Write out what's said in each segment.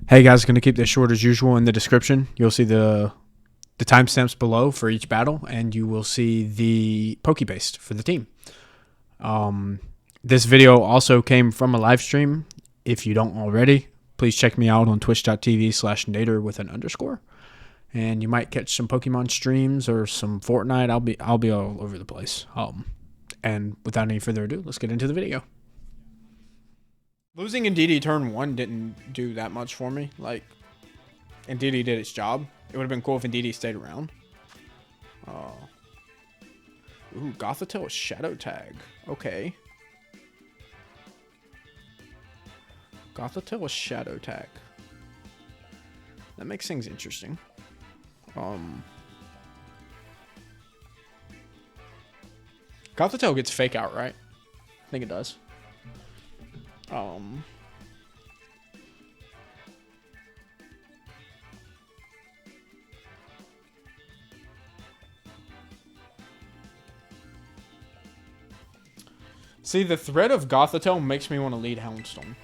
Hey guys, going to keep this short as usual. In the description, you'll see the timestamps below for each battle, and you will see the Pokepaste for the team. This video also came from a live stream. If you don't already, please check me out on twitch.tv/Nader with an underscore. And you might catch some Pokemon streams or some Fortnite. I'll be all over the place. And without any further ado, let's get into the video. Losing Indeedee turn 1 didn't do that much for me. Like, Indeedee did its job. It would have been cool if Indeedee stayed around. Ooh, Gothitelle with Shadow Tag. Okay. Gothitelle with Shadow Tag. That makes things interesting. Gothitelle gets Fake Out, right? I think it does. See, the threat of Gothitelle makes me want to lead Houndstone.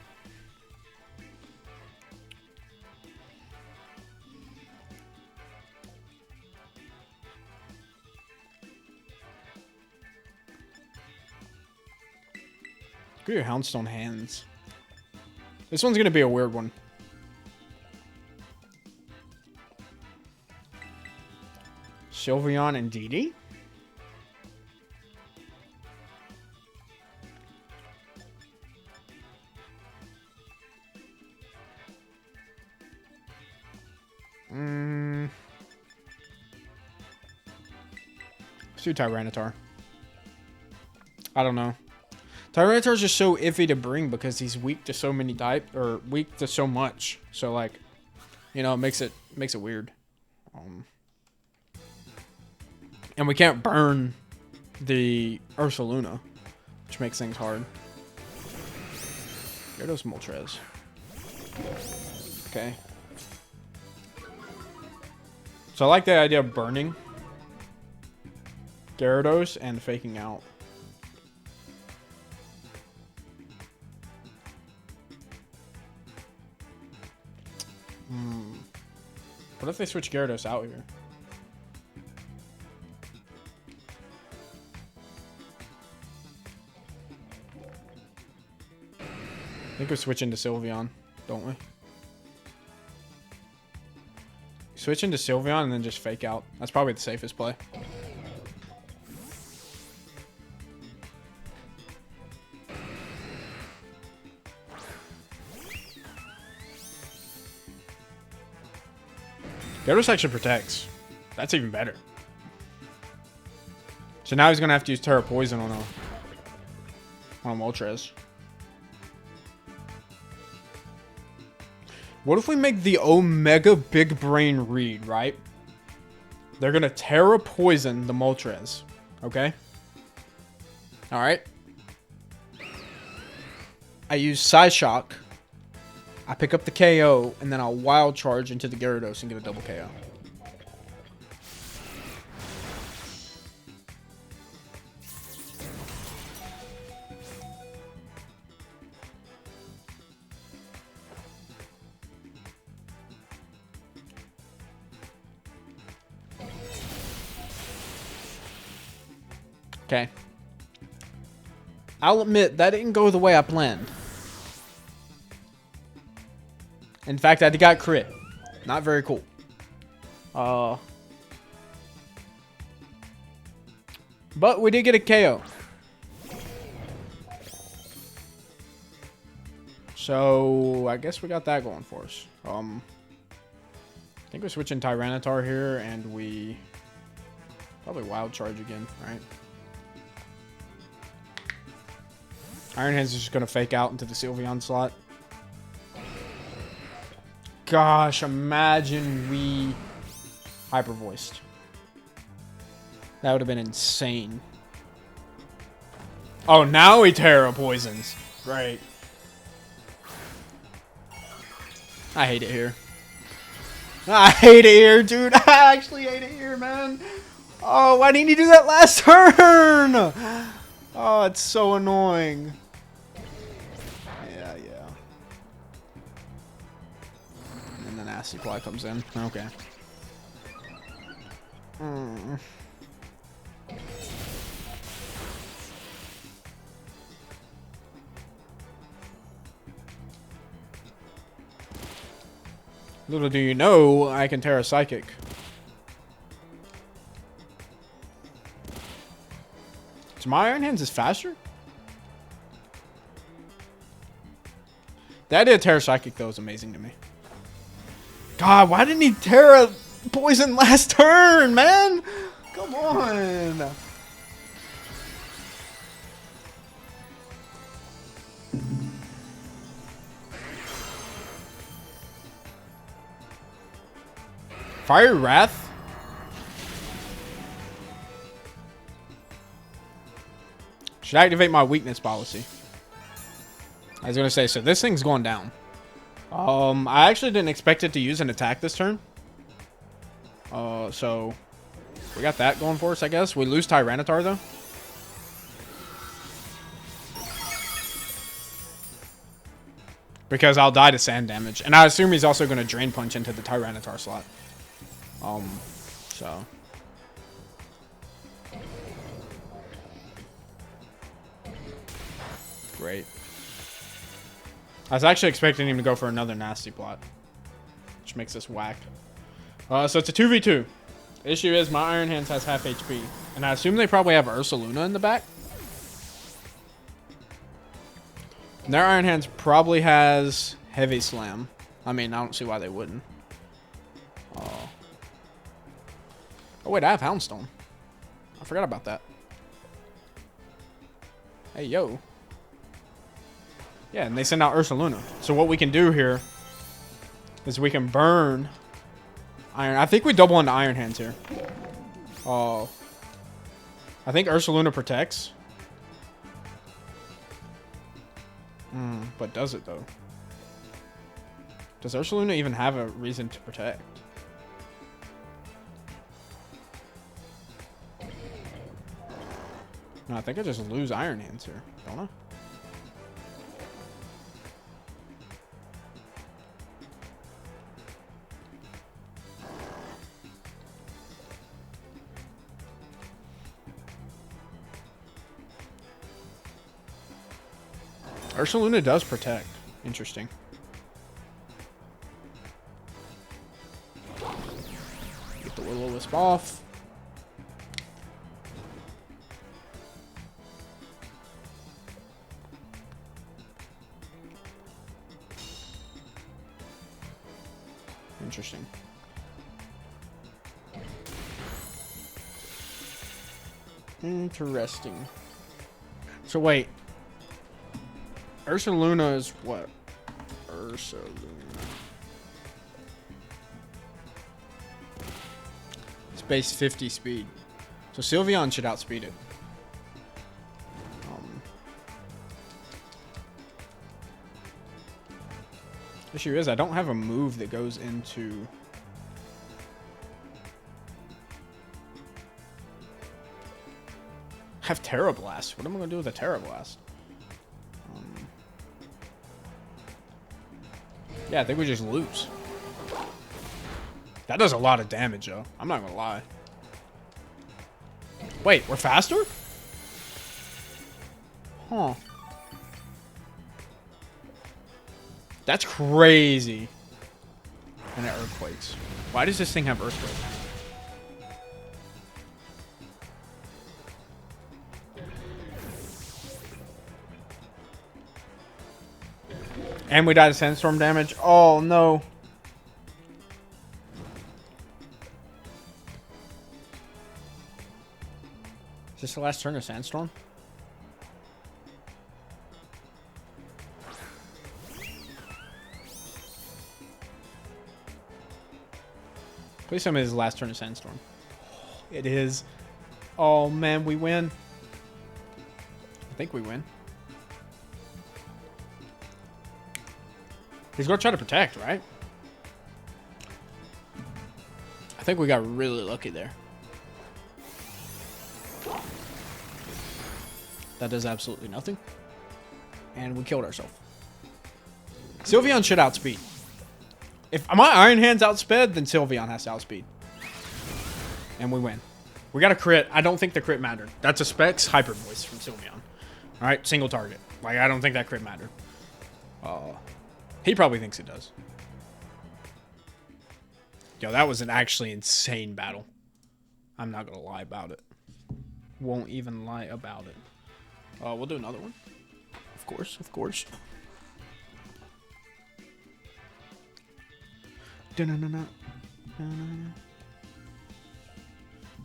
Look at your Houndstone hands. This one's going to be a weird one. Sylveon and Indeedee? Let's do Tyranitar. I don't know. Tyranitar is just so iffy to bring because he's weak to so many types, or weak to so much. So like, you know, it makes it weird. And we can't burn the Ursaluna, which makes things hard. Gyarados Moltres. Okay. So I like the idea of burning Gyarados and faking out. What if they switch Gyarados out here? I think we switch into Sylveon, don't we? Switch into Sylveon and then just fake out. That's probably the safest play. Gyarados actually protects. That's even better. So now he's going to have to use Terra Poison on a Moltres. What if we make the Omega Big Brain read, right? They're going to Terra Poison the Moltres. Okay? Alright. I use Psyshock. I pick up the KO, and then I'll Wild Charge into the Gyarados and get a double KO. Okay. I'll admit, that didn't go the way I planned. In fact, I got crit. Not very cool. But we did get a KO. So, I guess we got that going for us. I think we're switching Tyranitar here, and we probably Wild Charge again, right? Iron Hands is just going to fake out into the Sylveon slot. Gosh, imagine we Hyper Voiced. That would have been insane. Oh, now he Terra Poisons. Right. I hate it here. I hate it here, dude. I actually hate it here, man. Oh, why didn't he do that last turn? Oh, it's so annoying. Yeah. nasty plot comes in. Okay. Little do you know, I can Terra Psychic. So my Iron Hands is faster? The idea of Terra Psychic, though, is amazing to me. God, why didn't he Terra Poison last turn, man? Come on. Fiery Wrath? Should activate my weakness policy. I was going to say, so this thing's going down. I actually didn't expect it to use an attack this turn. So we got that going for us, I guess. We lose Tyranitar, though. Because I'll die to sand damage. And I assume he's also going to Drain Punch into the Tyranitar slot. So... Great. I was actually expecting him to go for another nasty plot. Which makes this whack. So it's a 2v2. The issue is my Iron Hands has half HP. And I assume they probably have Ursaluna in the back. And their Iron Hands probably has Heavy Slam. I mean, I don't see why they wouldn't. Oh wait, I have Houndstone. I forgot about that. Hey, yo. Yeah, and they send out Ursaluna. So what we can do here is we can burn Iron. I think we double into Iron Hands here. Oh. I think Ursaluna protects. But does it, though? Does Ursaluna even have a reason to protect? No, I think I just lose Iron Hands here, don't I? Ursaluna does protect. Interesting. Get the Will-O-Wisp off. Interesting. Interesting. So wait. Ursaluna is what? Ursaluna. It's base 50 speed. So Sylveon should outspeed it. Issue is I don't have a move that goes into... I have Terra Blast. What am I going to do with a Terra Blast? Yeah, I think we just lose. That does a lot of damage, though. I'm not gonna lie. Wait, we're faster? Huh. That's crazy. And it Earthquakes. Why does this thing have Earthquakes? And we died to Sandstorm damage. Oh, no. Is this the last turn of Sandstorm? Please tell me this is the last turn of Sandstorm. It is. Oh, man, we win. I think we win. He's going to try to protect, right? I think we got really lucky there. That does absolutely nothing. And we killed ourselves. Sylveon should outspeed. If my Iron Hand's outsped, then Sylveon has to outspeed. And we win. We got a crit. I don't think the crit mattered. That's a Specs Hyper Voice from Sylveon. Alright, single target. Like, I don't think that crit mattered. He probably thinks it does. Yo, that was an actually insane battle. I'm not gonna lie about it. Won't even lie about it. We'll do another one. Of course, of course.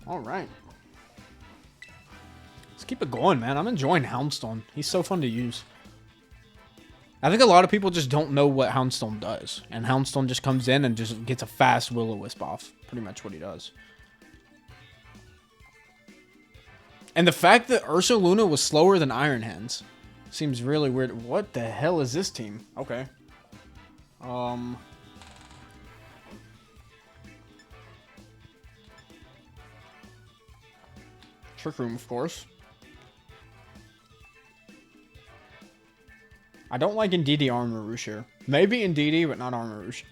All right. Let's keep it going, man. I'm enjoying Houndstone. He's so fun to use. I think a lot of people just don't know what Houndstone does. And Houndstone just comes in and just gets a fast Will-O-Wisp off. Pretty much what he does. And the fact that Ursaluna was slower than Iron Hands seems really weird. What the hell is this team? Okay. Trick Room, of course. I don't like Indeedee Armarouge here. Maybe Indeedee, but not Armarouge.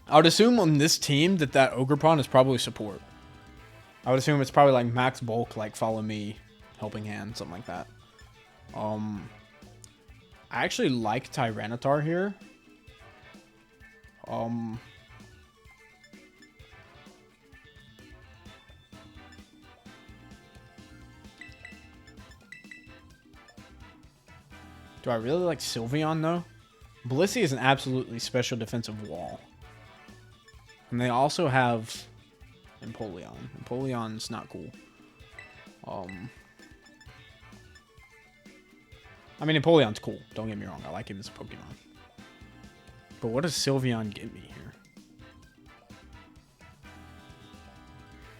I would assume on this team that Ogerpon is probably support. I would assume it's probably like max bulk, like Follow Me, Helping Hand, something like that. I actually like Tyranitar here. Do I really like Sylveon, though? Blissey is an absolutely special defensive wall. And they also have Empoleon. Empoleon's not cool. I mean, Empoleon's cool. Don't get me wrong. I like him as a Pokemon. But what does Sylveon get me here?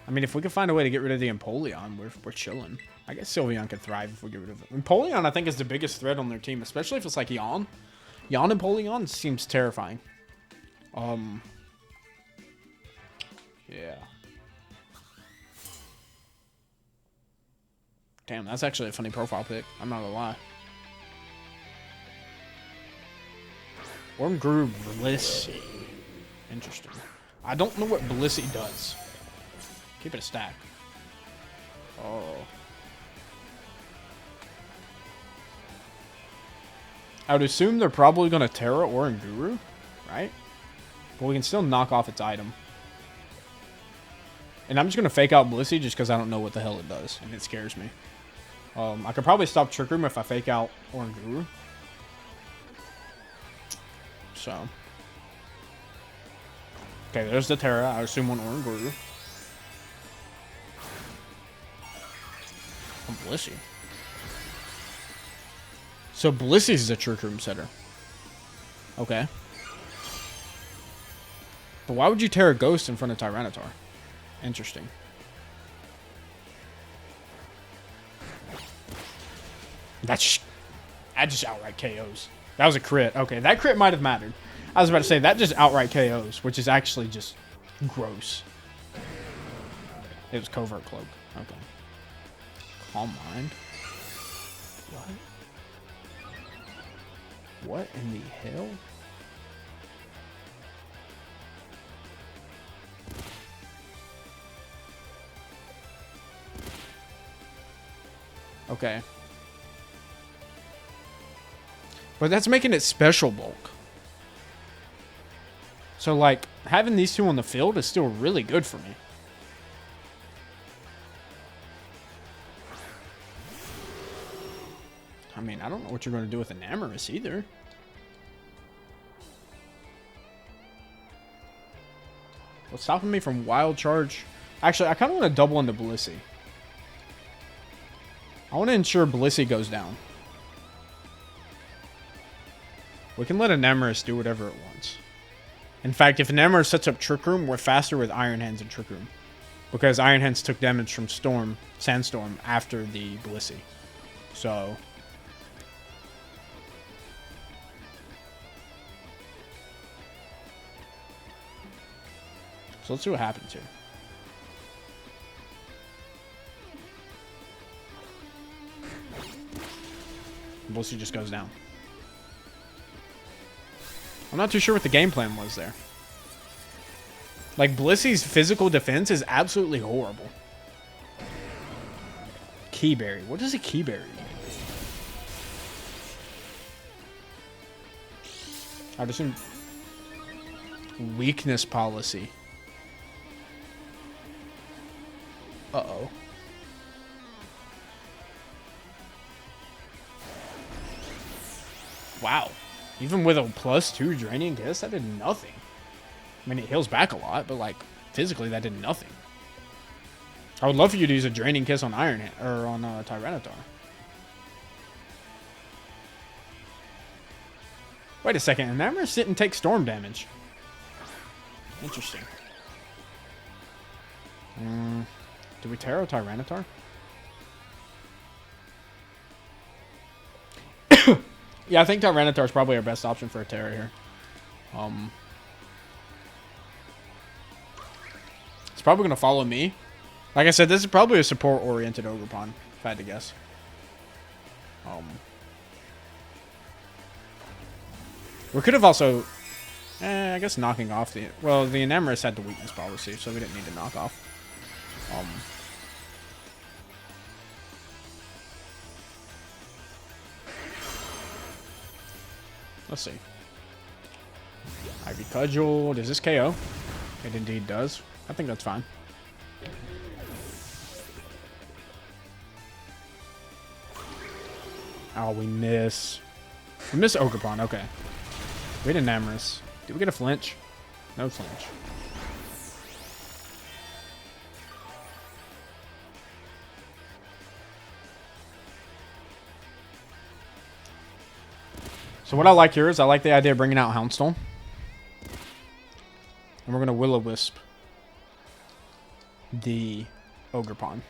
I mean, if we could find a way to get rid of the Empoleon, we're chilling. I guess Sylveon could thrive if we get rid of it. Empoleon, I think, is the biggest threat on their team, especially if it's like Yawn. Yawn and Empoleon seems terrifying. Yeah. Damn, that's actually a funny profile pic. I'm not gonna lie. Oranguru Blissey. Interesting. I don't know what Blissey does. Keep it a stack. Oh. I would assume they're probably going to Terra Oranguru, right? But we can still knock off its item. And I'm just going to fake out Blissey just because I don't know what the hell it does. And it scares me. I could probably stop Trick Room if I fake out Oranguru. So. Okay, there's the Terra. I assume on Oranguru. Oh, Blissey. So Blissey's the Trick Room setter. Okay. But why would you Terra Ghost in front of Tyranitar? Interesting. That just outright KOs. That was a crit. Okay, that crit might have mattered. I was about to say, that just outright KOs, which is actually just gross. It was Covert Cloak. Okay. Calm Mind. What? What in the hell? Okay. But that's making it special bulk. So, like, having these two on the field is still really good for me. I mean, I don't know what you're going to do with Enamorous either. What's stopping me from Wild Charge? Actually, I kind of want to double into Blissey. I want to ensure Blissey goes down. We can let Enamorous do whatever it wants. In fact, if Enamorous sets up Trick Room, we're faster with Iron Hands and Trick Room. Because Iron Hands took damage from Sandstorm after the Blissey. So let's see what happens here. Blissey just goes down. I'm not too sure what the game plan was there. Like, Blissey's physical defense is absolutely horrible. Keyberry. What is a Keyberry? I'd assume weakness policy. Uh-oh. Wow. Even with a +2 draining kiss, that did nothing. I mean, it heals back a lot, but, like, physically, that did nothing. I would love for you to use a draining kiss on Iron Hand, or on Tyranitar. Wait a second, Enamorus didn't take storm damage. Interesting. Do we Taro Tyranitar? Yeah, I think Tyranitar is probably our best option for a Terra here. It's probably going to follow me. Like I said, this is probably a support-oriented Ogerpon, if I had to guess. We could have also... I guess knocking off the... Well, the Enamorus had the weakness policy, so we didn't need to knock off. Let's see. Ivy Cudgel. Does this KO? It indeed does. I think that's fine. Oh, we miss. We miss Ogerpon. Okay. We had Enamorus. Did we get a flinch? No flinch. So what I like here is I like the idea of bringing out Houndstone. And we're going to Will-O-Wisp the Ogerpon.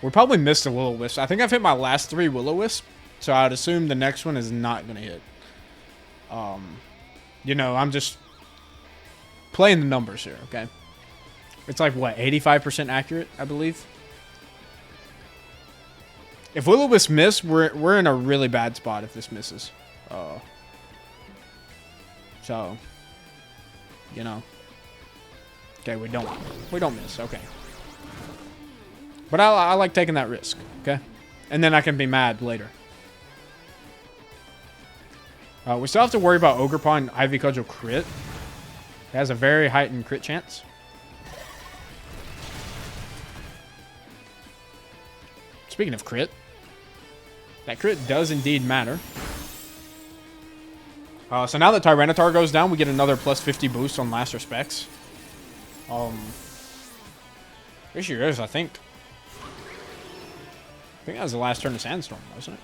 We probably missed a Will-O-Wisp. I think I've hit my last 3 Will-O-Wisp, so I'd assume the next one is not going to hit. You know, I'm just playing the numbers here, okay? It's like, what, 85% accurate, I believe? If Will-O-Wisp miss, we're in a really bad spot if this misses. So, you know. Okay, we don't miss, okay. But I like taking that risk, okay? And then I can be mad later. We still have to worry about Ogerpon Ivy Cudgel crit. It has a very heightened crit chance. Speaking of crit, that crit does indeed matter. So now that Tyranitar goes down, we get another +50 boost on last respects. Issue is, I think that was the last turn of Sandstorm, wasn't it?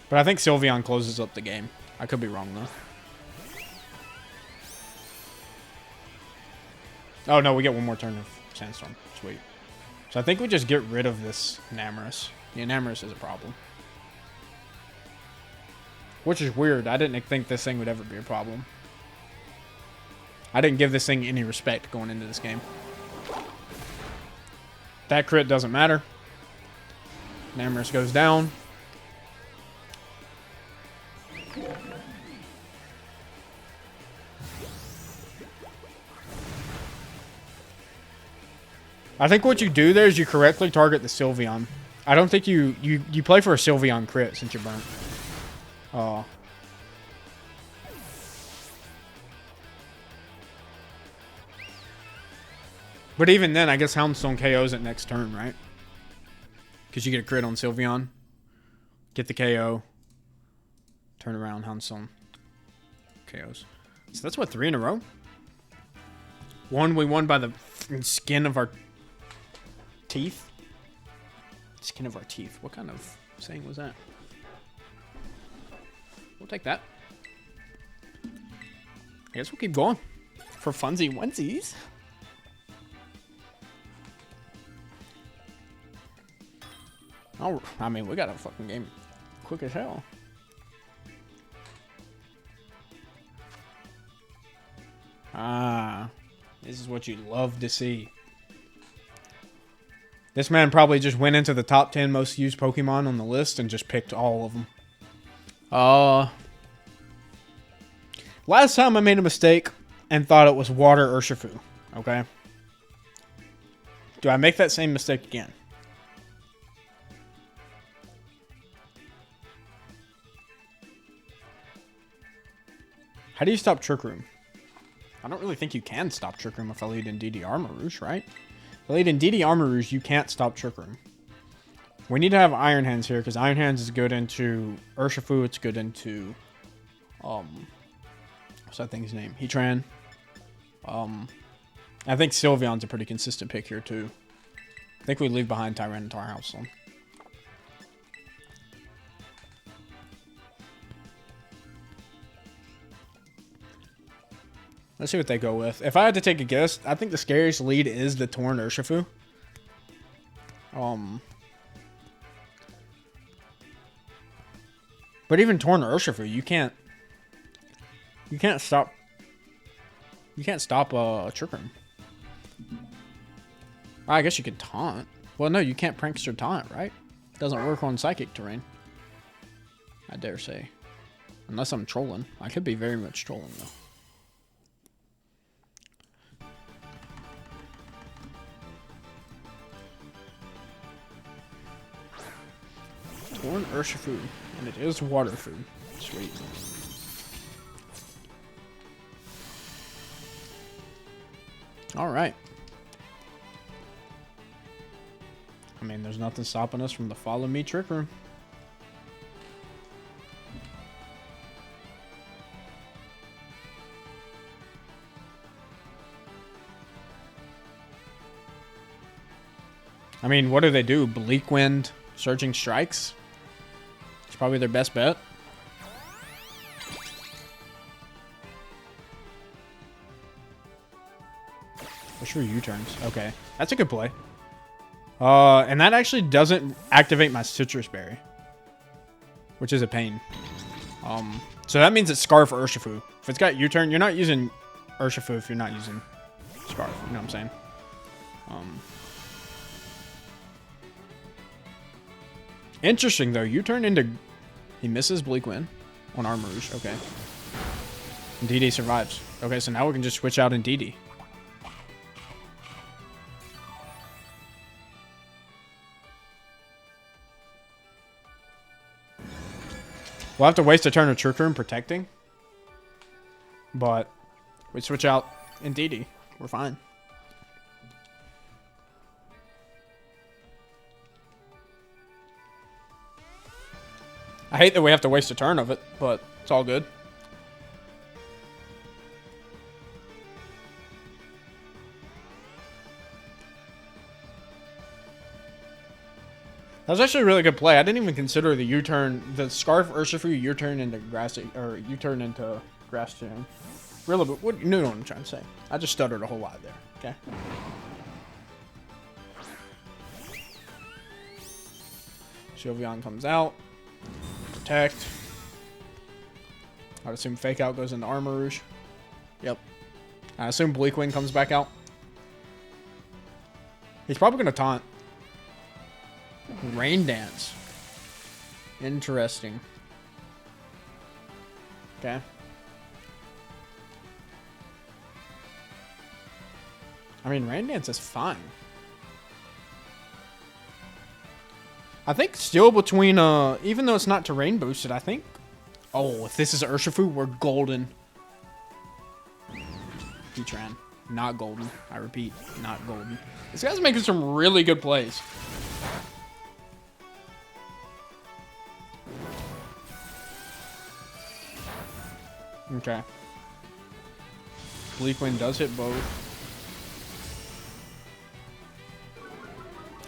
But I think Sylveon closes up the game. I could be wrong, though. Oh, no, we get one more turn of Sandstorm. Sweet. So I think we just get rid of this Enamorus. The Enamorus is a problem. Which is weird. I didn't think this thing would ever be a problem. I didn't give this thing any respect going into this game. That crit doesn't matter. Enamorus goes down. I think what you do there is you correctly target the Sylveon. I don't think you play for a Sylveon crit since you're burnt. But even then, I guess Houndstone KOs it next turn, right? Because you get a crit on Sylveon. Get the KO. Turn around, Houndstone KOs. So that's what, 3 in a row? One, we won by the skin of our teeth. Skin of our teeth. What kind of saying was that? We'll take that. I guess we'll keep going. For funsy onesies. Oh, I mean, we got a fucking game quick as hell. Ah, this is what you love to see. This man probably just went into the top 10 most used Pokemon on the list and just picked all of them. Last time I made a mistake and thought it was water Urshifu. Okay? Do I make that same mistake again? How do you stop Trick Room? I don't really think you can stop Trick Room if I lead in DD Armarouge, right? If I lead in DD Armarouge, you can't stop Trick Room. We need to have Iron Hands here, because Iron Hands is good into Urshifu. It's good into... what's that thing's name? Heatran. I think Sylveon's a pretty consistent pick here, too. I think we leave behind Tyranitar Houseland. Let's see what they go with. If I had to take a guess, I think the scariest lead is the Torn Urshifu. But even Torn Urshifu, you can't stop. You can't stop Trick Room. I guess you could taunt. Well, no, you can't prankster taunt, right? It doesn't work on psychic terrain. I dare say. Unless I'm trolling. I could be very much trolling, though. Torn Urshifu. And it is water food. Sweet. Alright. I mean, there's nothing stopping us from the Follow Me Trick Room. I mean, what do? Bleak Wind, Surging Strikes? It's probably their best bet. Push for U-turns. Okay. That's a good play. And that actually doesn't activate my Citrus Berry, which is a pain. So that means it's Scarf Urshifu. If it's got U-turn, you're not using Urshifu if you're not using Scarf. You know what I'm saying? Interesting, though. U-turn into... He misses Bleak Wind on Armarouge. Okay. And DD survives. Okay, so now we can just switch out in DD. We'll have to waste a turn of Trick Room protecting. But we switch out in DD. We're fine. I hate that we have to waste a turn of it, but it's all good. That was actually a really good play. I didn't even consider the U-turn, the Scarf Urshifu U-turn into grass, or U-turn into Grass Gym. Really, but what you know what I'm trying to say. I just stuttered a whole lot there. Okay. Sylveon comes out. Protect. I'd assume Fake Out goes into Armarouge. Yep. I assume Bleak Wind comes back out. He's probably going to taunt. Rain Dance. Interesting. Okay. I mean, Rain Dance is fine. I think still between, even though it's not terrain boosted, I think... Oh, if this is Urshifu, we're golden. Heatran. Not golden. I repeat, not golden. This guy's making some really good plays. Okay. Bleak Wind does hit both.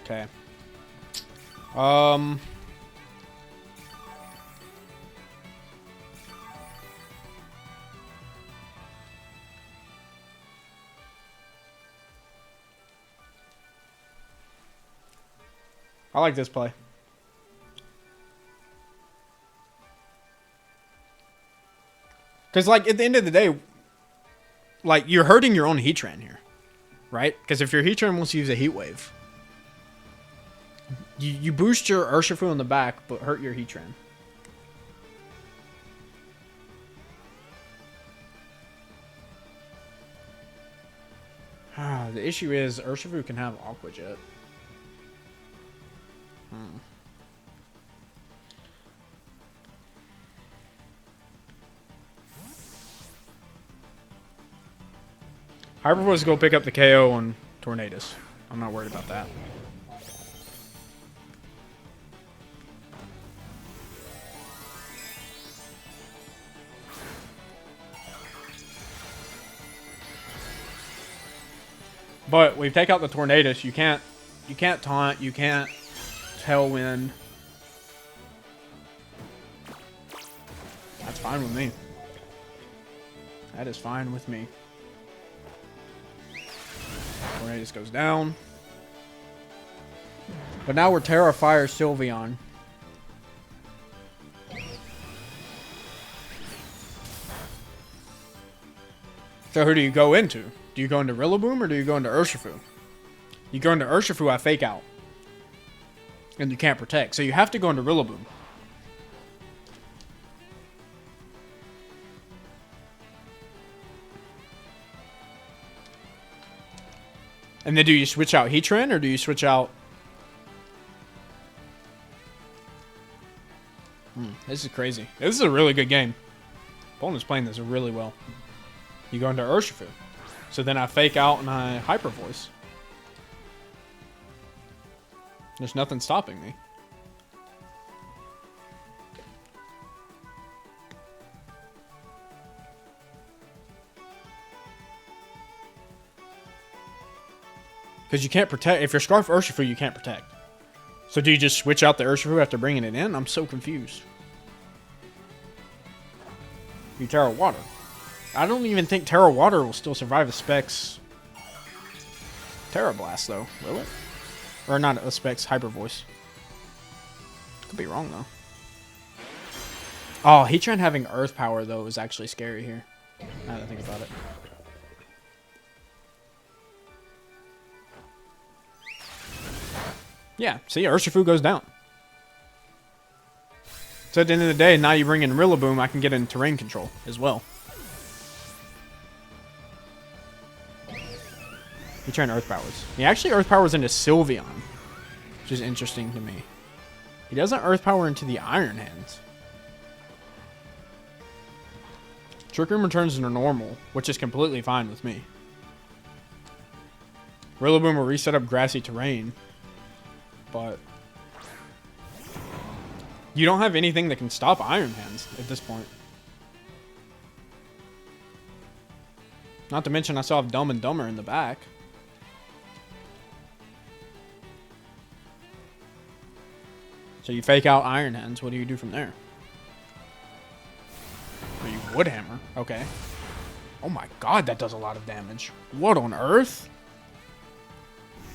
Okay. I like this play. Because, like, at the end of the day, like, you're hurting your own Heatran here, right? Because if your Heatran wants to use a Heat Wave, you boost your Urshifu in the back, but hurt your Heatran. The issue is Urshifu can have Aqua Jet. Hyper Voice go pick up the KO on Tornadus. I'm not worried about that. But we take out the Tornadus. You can't taunt. You can't Tailwind. That's fine with me. That is fine with me. Tornadus goes down. But now we're Terra Fire Sylveon. So who do you go into? Do you go into Rillaboom or do you go into Urshifu? You go into Urshifu, I fake out. And you can't protect. So you have to go into Rillaboom. And then do you switch out Heatran or do you switch out... This is crazy. This is a really good game. Opponent's playing this really well. You go into Urshifu. So then I fake out and I Hyper Voice. There's nothing stopping me. Because you can't protect. If you're Scarf Urshifu, you can't protect. So do you just switch out the Urshifu after bringing it in? I'm so confused. You Terra Water. I don't even think Terra Water will still survive a Specs Terra Blast, though. Will it? Or not a Specs Hyper Voice. Could be wrong, though. Oh, Heatran having Earth Power, though, is actually scary here. Now that I think about it. Yeah, see, Urshifu goes down. So at the end of the day, now you bring in Rillaboom, I can get in terrain control as well. He trying Earth Powers. He actually Earth Powers into Sylveon, which is interesting to me. He doesn't Earth Power into the Iron Hands. Trick Room returns into normal, which is completely fine with me. Rillaboom will reset up grassy terrain, but you don't have anything that can stop Iron Hands at this point. Not to mention I still have Dumb and Dumber in the back. So you fake out Iron Hands. What do you do from there? Or you Wood Hammer. Okay. Oh my god, that does a lot of damage. What on earth?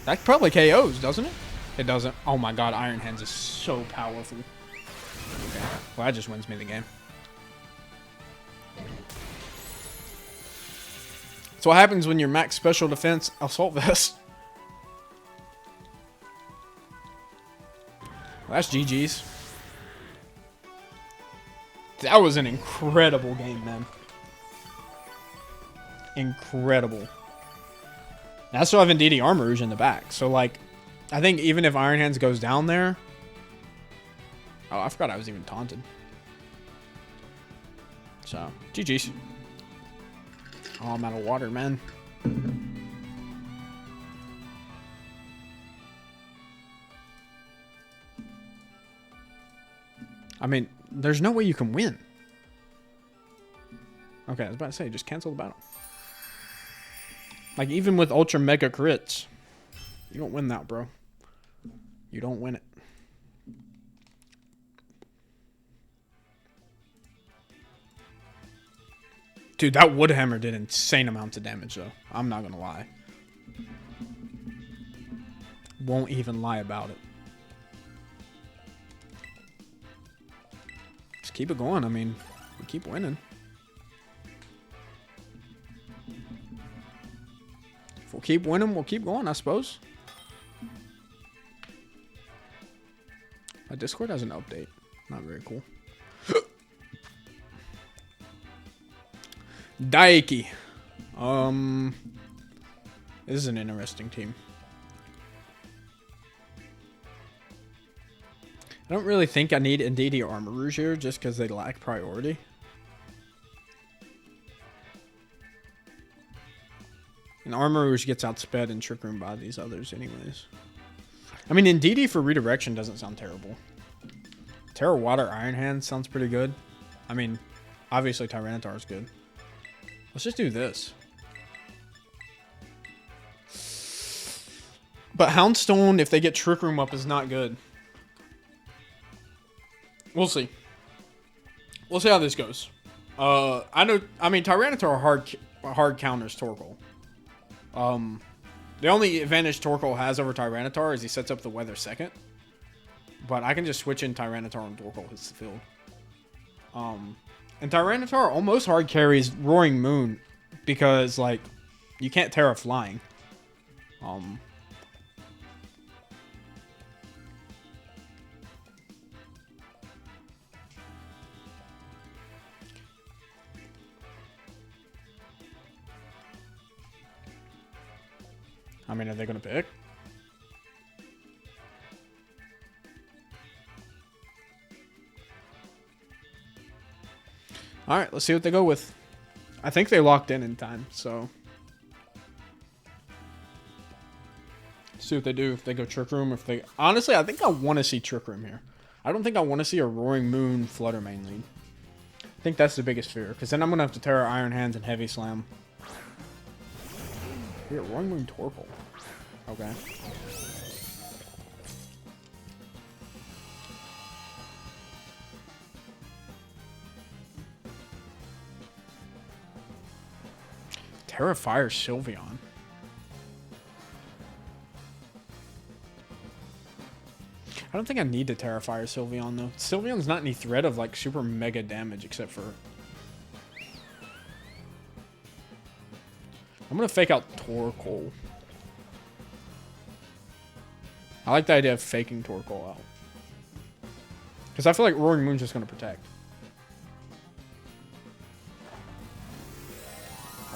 That probably KOs, doesn't it? It doesn't. Oh my god, Iron Hands is so powerful. Okay. Well, that just wins me the game. So what happens when you're max special defense Assault Vest? Well, that's GG's. That was an incredible game, man. Incredible. And I still have Indeedee Armor Rouge in the back. So, like, I think even if Iron Hands goes down there... Oh, I forgot I was even taunted. So, GG's. Oh, I'm out of water, man. I mean, there's no way you can win. Okay, I was about to say, just cancel the battle. Like, even with Ultra Mega Crits, you don't win that, bro. You don't win it. Dude, that Wood Hammer did insane amounts of damage, though. I'm not gonna lie. Won't even lie about it. Just keep it going. I mean, we keep winning. we'll keep winning, we'll keep going, I suppose. My Discord has an update. Not very cool. Daiki. This is an interesting team. I don't really think I need Indeedee or Armor Rouge here just because they lack priority. And Armor Rouge gets outsped and Trick Room by these others anyways. I mean, Indeedee for redirection doesn't sound terrible. Terra Water Iron Hand sounds pretty good. I mean, obviously Tyranitar is good. Let's just do this. But Houndstone, if they get Trick Room up, is not good. We'll see. We'll see how this goes. I mean, Tyranitar hard counters Torkoal. The only advantage Torkoal has over Tyranitar is he sets up the weather second. But I can just switch in Tyranitar and Torkoal hits the field. And Tyranitar almost hard carries Roaring Moon because, like, you can't Terra flying. I mean, are they going to pick? All right, let's see what they go with. I think they locked in time, so. Let's see what they do. If they go Trick Room, if they... Honestly, I think I want to see Trick Room here. I don't think I want to see a Roaring Moon Flutter Mane lead. I think that's the biggest fear, because then I'm going to have to Terra Iron Hands and Heavy Slam. Here, Roaring Moon Torkoal. Okay. Terra Fire Sylveon. I don't think I need to Terra Fire Sylveon though. Sylveon's not any threat of like super mega damage except for... I'm gonna fake out Torkoal. I like the idea of faking Torkoal out. Because I feel like Roaring Moon's just gonna protect.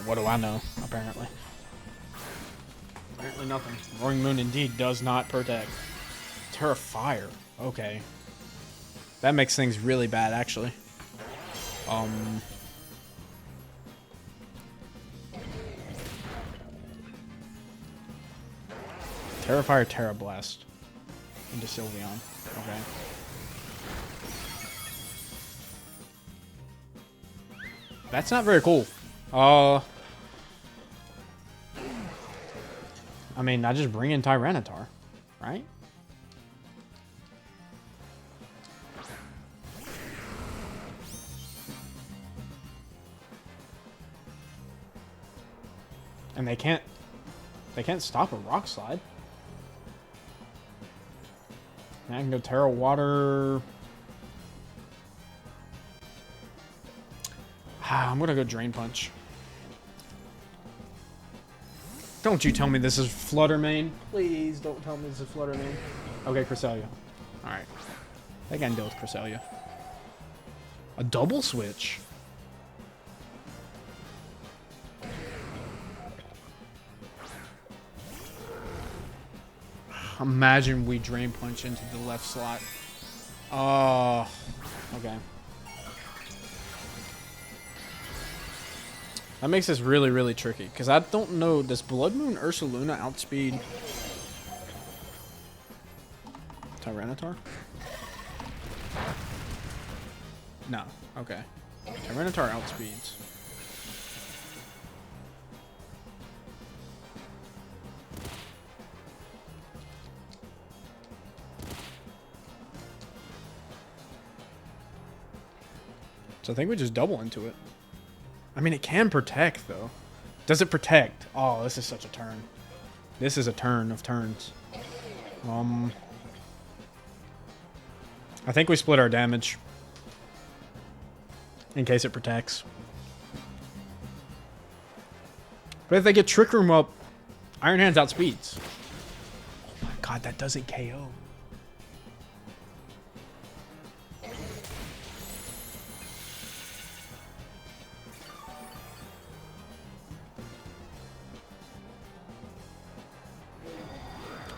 What do I know, apparently? Apparently nothing. Roaring Moon indeed does not protect. Terra Fire. Okay. That makes things really bad, actually. Terra Fire, Terra Blast. Into Sylveon. Okay. That's not very cool. I mean, I just bring in Tyranitar, right? And they can't stop a Rock Slide. And I can go Terra Water. I'm gonna go Drain Punch. Don't you tell me this is Flutter Mane. Please don't tell me this is Flutter Mane. Okay, Cresselia. Alright. I can deal with Cresselia. A double switch. Imagine we Drain Punch into the left slot. Oh, okay. That makes this really, really tricky. Because I don't know, does Blood Moon Ursaluna outspeed Tyranitar? No. Okay. Tyranitar outspeeds. So I think we just double into it. I mean, it can protect, though. Does it protect? Oh, this is such a turn. This is a turn of turns. I think we split our damage. In case it protects. But if they get Trick Room up, Iron Hands outspeeds. Oh my god, that doesn't KO.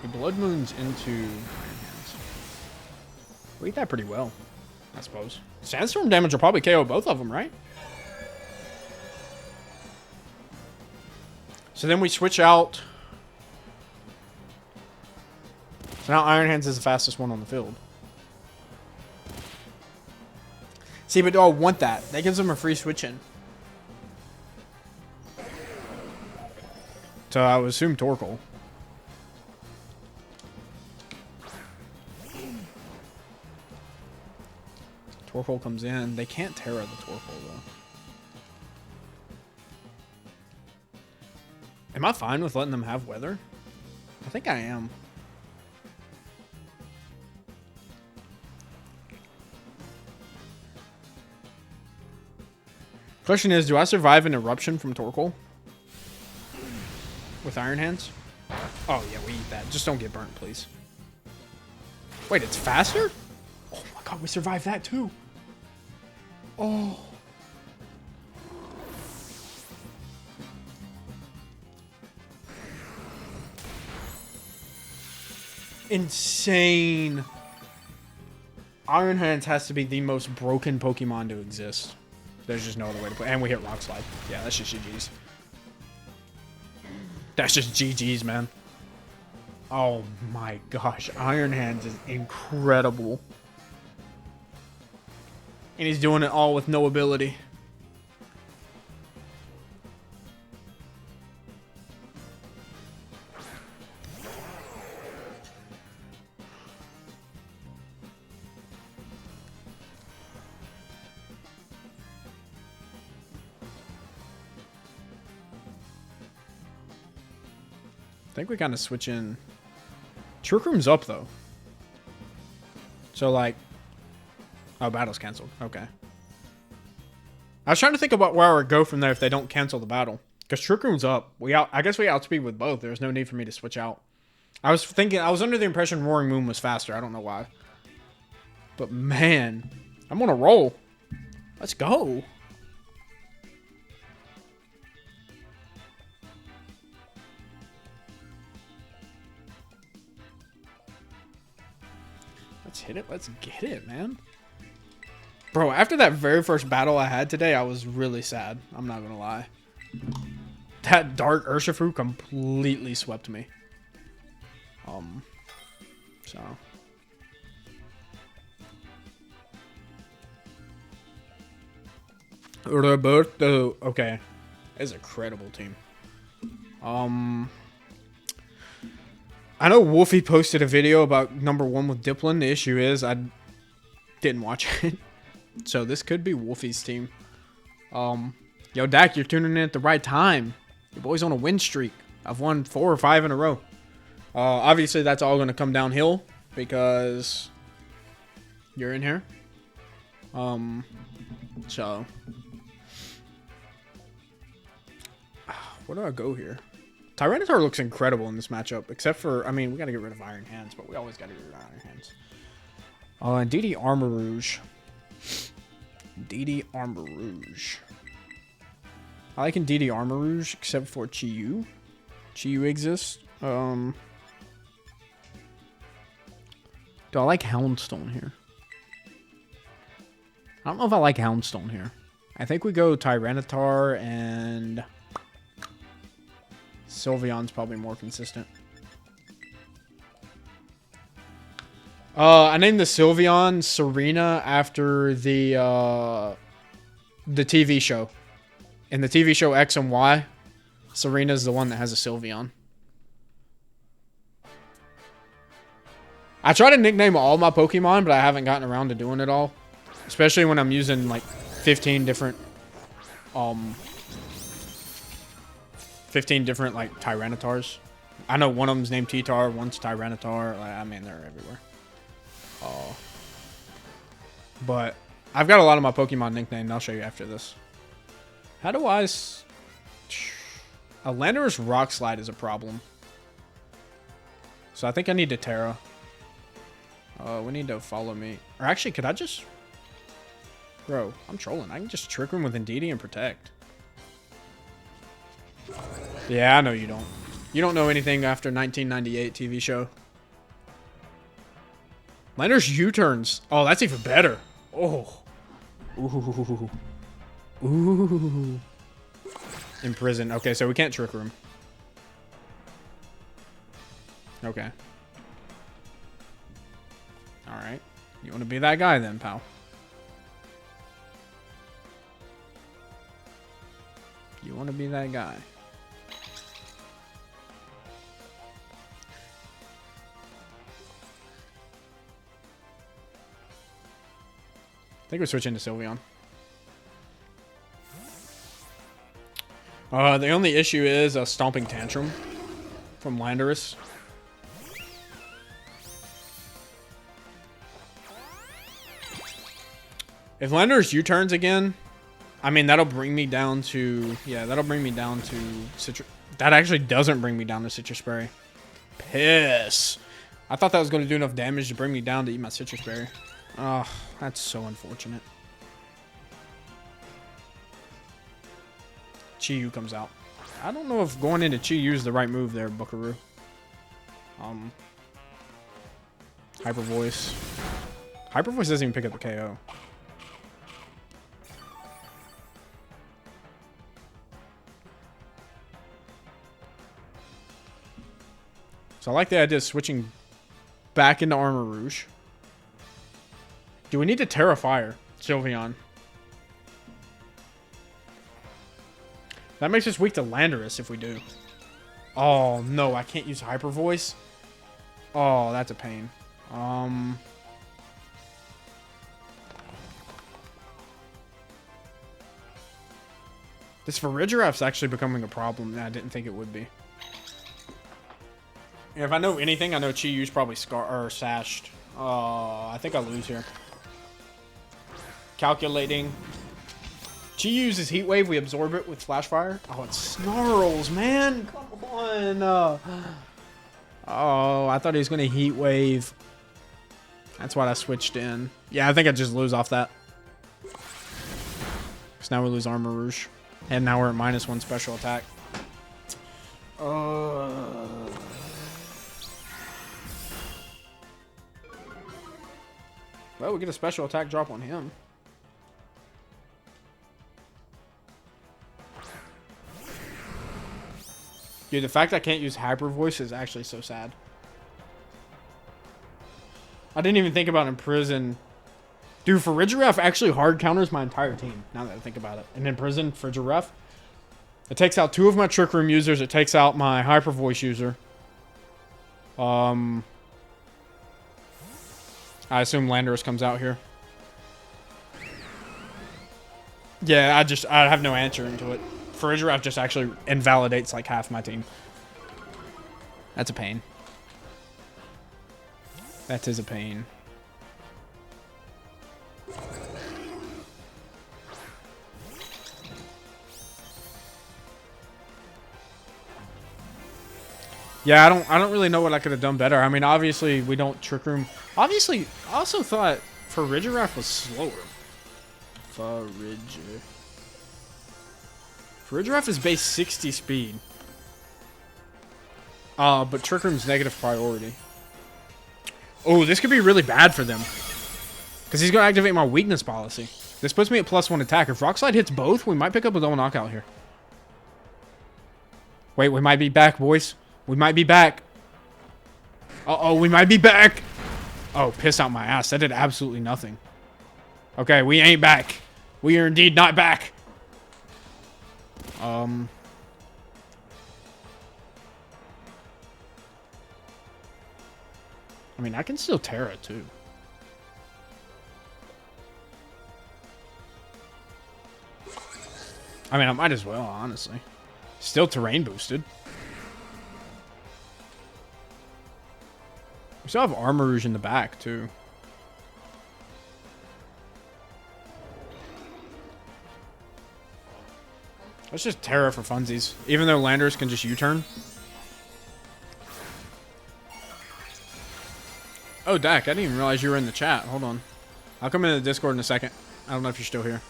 He Blood Moons into Iron Hands. We eat that pretty well, I suppose. Sandstorm damage will probably KO both of them, right? So then we switch out. So now Iron Hands is the fastest one on the field. See, but do I want that? That gives them a free switch in. So I would assume Torkoal. Torkoal comes in. They can't Terra the Torkoal, though. Am I fine with letting them have weather? I think I am. Question is, do I survive an eruption from Torkoal? With Iron Hands? Oh, yeah, we eat that. Just don't get burnt, please. Wait, it's faster? Oh my god, we survived that too. Oh. Insane. Iron Hands has to be the most broken Pokemon to exist. There's just no other way to play. And we hit Rock Slide. Yeah, that's just GG's. That's just GG's, man. Oh my gosh. Iron Hands is incredible. And he's doing it all with no ability. I think we kind of switch in. Trick Room's up, though. So, like... Oh, battle's canceled. Okay. I was trying to think about where I would go from there if they don't cancel the battle. Because Trick Room's up. I guess we outspeed with both. There's no need for me to switch out. I was under the impression Roaring Moon was faster. I don't know why. But, man. I'm on a roll. Let's go. Let's hit it. Let's get it, man. Bro, after that very first battle I had today, I was really sad. I'm not going to lie. That Dark Urshifu completely swept me. So. Roberto. Okay. It's a credible team. I know Wolfie posted a video about #1 with Dipplin. The issue is I didn't watch it. So this could be Wolfie's team. Yo, Dak, you're tuning in at the right time. Your boy's on a win streak. I've won 4 or 5 in a row. Obviously, that's all going to come downhill because you're in here. So where do I go here? Tyranitar looks incredible in this matchup, except for, I mean, we got to get rid of Iron Hands, but we always got to get rid of Iron Hands. And DD Armor Rouge. DD Armor Rouge. I like in DD Armor Rouge, except for Chi-Yu. Chi-Yu exists. Do I like Houndstone here? I don't know if I like Houndstone here. I think we go Tyranitar and... Sylveon's probably more consistent. I named the Sylveon Serena after the TV show. In the TV show X and Y, Serena's the one that has a Sylveon. I try to nickname all my Pokemon, but I haven't gotten around to doing it all. Especially when I'm using like 15 different like Tyranitars. I know one of them's named T-Tar, one's Tyranitar. Like, I mean, they're everywhere. But I've got a lot of my Pokemon nicknamed. I'll show you after this. How do I... A Landorus Rock Slide is a problem. So I think I need to Terra. We need to follow me. Or actually, could I just... Bro, I'm trolling. I can just Trick Room with Indeedee and Protect. Yeah, I know you don't. You don't know anything after 1998 TV show. Landorus U-turns. Oh, that's even better. Oh. Ooh. Ooh. Imprison. Okay, so we can't Trick Room. Okay. Alright. You want to be that guy then, pal. You want to be that guy. I think we're switching to Sylveon. The only issue is a Stomping Tantrum from Landorus. If Landorus U-turns again, I mean, that'll bring me down to... Yeah, that'll bring me down to Citrus... That actually doesn't bring me down to Citrus Berry. Piss. I thought that was going to do enough damage to bring me down to eat my Citrus Berry. Oh, that's so unfortunate. Chi-Yu comes out. I don't know if going into Chi-Yu is the right move there, Buckaroo. Hyper Voice. Hyper Voice doesn't even pick up the KO. So I like the idea of switching back into Armor Rouge. Do we need to Terra Fire Sylveon? That makes us weak to Landorus if we do. Oh, no. I can't use Hyper Voice. Oh, that's a pain. This Farigiraf's actually becoming a problem that I didn't think it would be. Yeah, if I know anything, I know Chi-Yu's probably sashed. Oh, I think I lose here. Calculating. Chi uses Heat Wave. We absorb it with Flash Fire. Oh, it snarls, man. Come on. Oh, I thought he was going to Heat Wave. That's why I switched in. Yeah, I think I just lose off that. Because now we lose Armor Rouge. And now we're at -1 special attack. Well, we get a special attack drop on him. Dude, the fact I can't use Hyper Voice is actually so sad. I didn't even think about Imprison. Dude, Farigiraf actually hard counters my entire team, now that I think about it. And Imprison, Farigiraf. It takes out 2 of my Trick Room users. It takes out my Hyper Voice user. I assume Landorus comes out here. Yeah, I have no answer into it. Farigiraf just actually invalidates like half my team. That's a pain. That is a pain. Yeah, I don't really know what I could have done better. I mean, obviously we don't Trick Room. Obviously, I also thought Farigiraf was slower. Farigiraf is base 60 speed. But Trick Room's negative priority. Oh, this could be really bad for them. Because he's going to activate my weakness policy. This puts me at +1 attack. If Rock Slide hits both, we might pick up a double knockout here. Wait, we might be back, boys. We might be back. Uh-oh, we might be back. Oh, piss out my ass. That did absolutely nothing. Okay, we ain't back. We are indeed not back. I mean, I can still Terra, too. I mean, I might as well, honestly. Still terrain boosted. We still have Armor Rouge in the back, too. Let's just Terra for funsies. Even though Landers can just U-turn. Oh, Dak, I didn't even realize you were in the chat. Hold on. I'll come into the Discord in a second. I don't know if you're still here.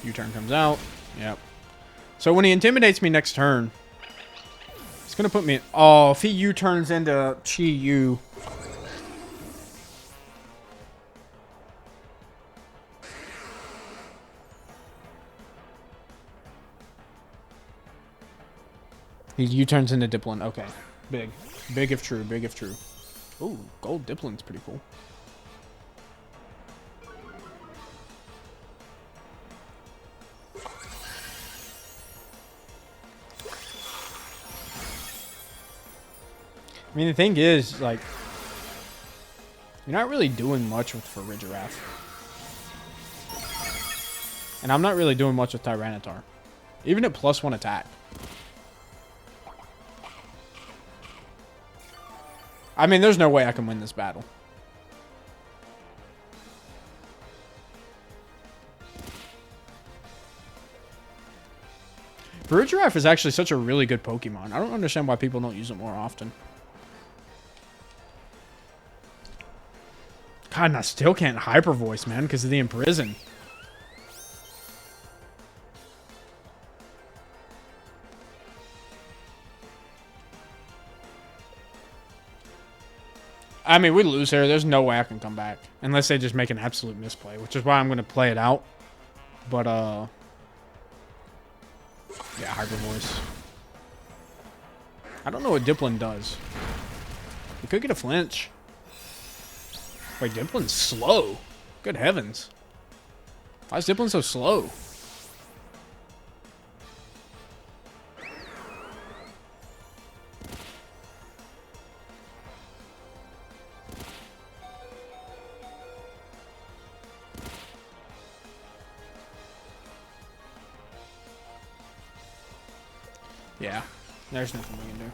U-turn comes out. Yep. So when he intimidates me next turn, it's going to put me... Oh, if he U-turns into Chi-Yu... He U-turns into Dipplin. Okay. Big. Big if true. Big if true. Ooh, gold Dipplin's pretty cool. I mean, the thing is, like, you're not really doing much with for Giraffe. And I'm not really doing much with Tyranitar. Even at +1 attack. I mean, there's no way I can win this battle. Giraffe is actually such a really good Pokemon. I don't understand why people don't use it more often. God, and I still can't Hyper Voice, man, because of the Imprison. I mean, we lose here. There's no way I can come back. Unless they just make an absolute misplay, which is why I'm going to play it out. But, yeah, Hyper Voice. I don't know what Dipplin does. We could get a flinch. Wait, Dipplin's slow. Good heavens. Why is Dipplin so slow? Yeah, there's nothing we can do.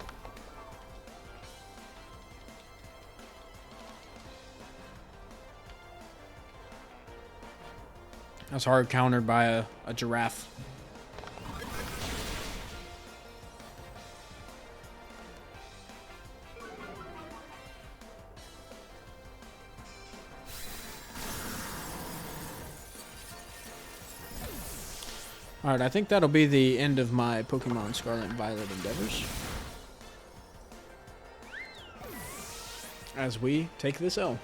That's hard countered by a Giraffe. Alright, I think that'll be the end of my Pokemon Scarlet and Violet endeavors. As we take this L.